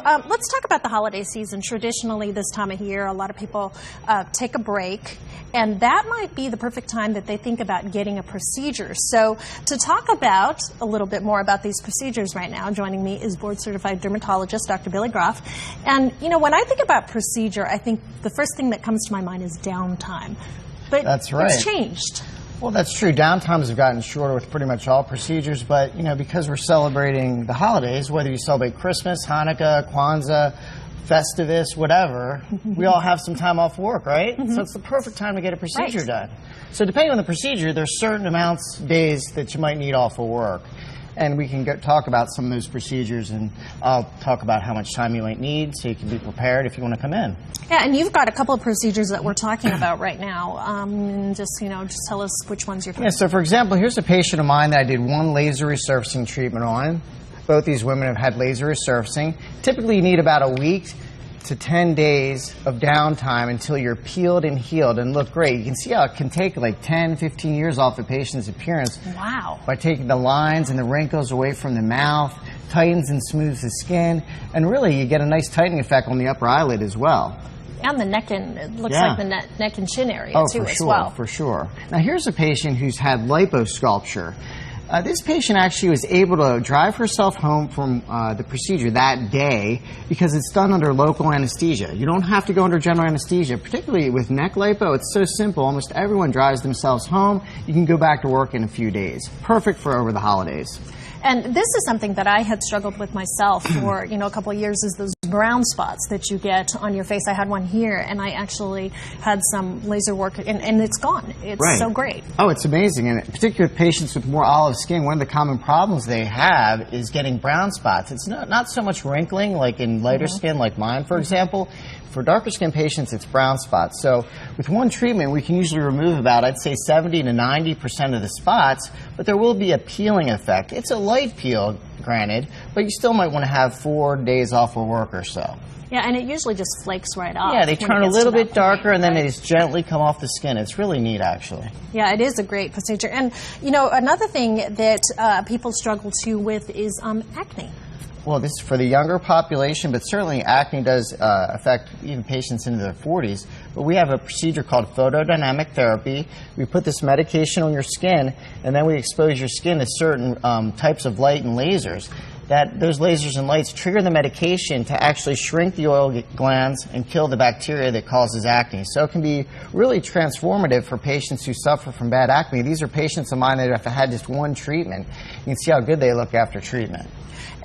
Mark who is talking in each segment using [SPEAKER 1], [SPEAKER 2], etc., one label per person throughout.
[SPEAKER 1] Let's talk about the holiday season. Traditionally, this time of year, a lot of people take a break, and that might be the perfect time that they think about getting a procedure. So to talk about a little bit more about these procedures right now, joining me is board-certified dermatologist Dr. Billy Groff. And, you know, when I think about procedure, I think the first thing that comes to my mind is downtime. But
[SPEAKER 2] that's right.
[SPEAKER 1] It's changed.
[SPEAKER 2] Well, that's true. Downtimes have gotten shorter with pretty much all procedures, but, you know, because we're celebrating the holidays, whether you celebrate Christmas, Hanukkah, Kwanzaa, Festivus, whatever, we all have some time off work, right? So it's the perfect time to get a procedure done. So depending on the procedure, there's certain amounts of days that you might need off of work. And we can talk about some of those procedures, and I'll talk about how much time you might need so you can be prepared if you want to come in.
[SPEAKER 1] Yeah, and you've got a couple of procedures that we're talking about right now. And just tell us which ones you're.
[SPEAKER 2] Yeah, so for example, here's a patient of mine that I did one laser resurfacing treatment on. Both these women have had laser resurfacing. Typically, you need about a week to 10 days of downtime until you're peeled and healed and look great. You can see how it can take like 10, 15 years off a patient's appearance.
[SPEAKER 1] Wow.
[SPEAKER 2] By taking the lines and the wrinkles away from the mouth, tightens and smooths the skin, and really you get a nice tightening effect on the upper eyelid as well.
[SPEAKER 1] And the neck and, it looks like the neck and chin area too as well.
[SPEAKER 2] For sure. Now here's a patient who's had liposculpture. This patient actually was able to drive herself home from the procedure that day because it's done under local anesthesia. You don't have to go under general anesthesia, particularly with neck lipo. It's so simple. Almost everyone drives themselves home. You can go back to work in a few days. Perfect for over the holidays.
[SPEAKER 1] And this is something that I had struggled with myself for, a couple of years, is those brown spots that you get on your face. I had one here, and I actually had some laser work, and it's gone. It's so great.
[SPEAKER 2] Oh, it's amazing. And particularly with patients with more olive skin, one of the common problems they have is getting brown spots. It's not so much wrinkling like in lighter skin like mine, for example. For darker skin patients, it's brown spots. So with one treatment, we can usually remove about, I'd say, 70 to 90% of the spots, but there will be a peeling effect. It's a light peel, granted, but you still might want to have 4 days off of work or so.
[SPEAKER 1] Yeah, and it usually just flakes right off.
[SPEAKER 2] Yeah, they turn a little bit darker, and then they just gently come off the skin. It's really neat, actually.
[SPEAKER 1] Yeah, it is a great procedure. And, another thing that people struggle too with is acne.
[SPEAKER 2] Well, this is for the younger population, but certainly acne does affect even patients into their 40s. But we have a procedure called photodynamic therapy. We put this medication on your skin, and then we expose your skin to certain types of light and lasers. Those lasers and lights trigger the medication to actually shrink the oil glands and kill the bacteria that causes acne. So it can be really transformative for patients who suffer from bad acne. These are patients of mine that have had just one treatment. You can see how good they look after treatment.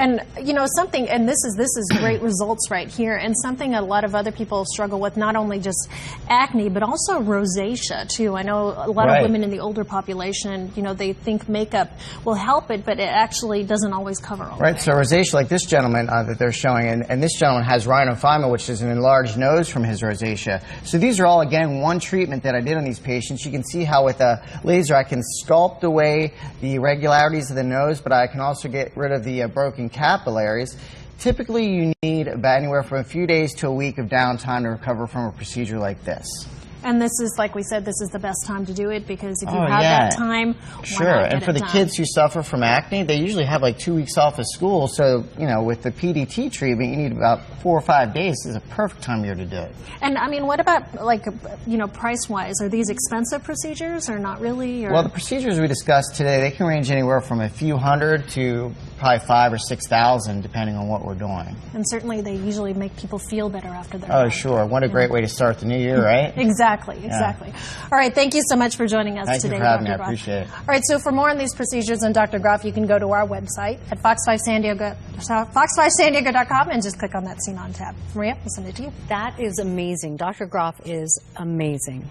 [SPEAKER 1] And and this is great results right here, and something a lot of other people struggle with, not only just acne, but also rosacea too. I know a lot of women in the older population, they think makeup will help it, but it actually doesn't always cover all
[SPEAKER 2] Right, so rosacea, like this gentleman that they're showing, and this gentleman has rhinophyma, which is an enlarged nose from his rosacea. So these are all, again, one treatment that I did on these patients. You can see how with a laser I can sculpt away the irregularities of the nose, but I can also get rid of the broken capillaries. Typically, you need about anywhere from a few days to a week of downtime to recover from a procedure like this.
[SPEAKER 1] And this is, like we said, this is the best time to do it, because if you have that time, why not get
[SPEAKER 2] and for the kids who suffer from acne, they usually have like 2 weeks off of school. So, with the PDT treatment, you need about 4 or 5 days. This is a perfect time of year to do it.
[SPEAKER 1] And I mean, what about price-wise? Are these expensive procedures or not really? Or?
[SPEAKER 2] Well, the procedures we discussed today, they can range anywhere from a few hundred to probably 5,000 or 6,000, depending on what we're doing.
[SPEAKER 1] And certainly, they usually make people feel better after they're
[SPEAKER 2] done. Sure. What a great way to start the new year, right?
[SPEAKER 1] Exactly. All right, thank you so much for joining us today,
[SPEAKER 2] Thank you for having
[SPEAKER 1] Dr.
[SPEAKER 2] me.
[SPEAKER 1] Groff.
[SPEAKER 2] I appreciate it.
[SPEAKER 1] All right, so for more on these procedures and Dr. Groff, you can go to our website at fox5sandiego.com and just click on that Scene On tab. Maria, we'll send it to you.
[SPEAKER 3] That is amazing. Dr. Groff is amazing.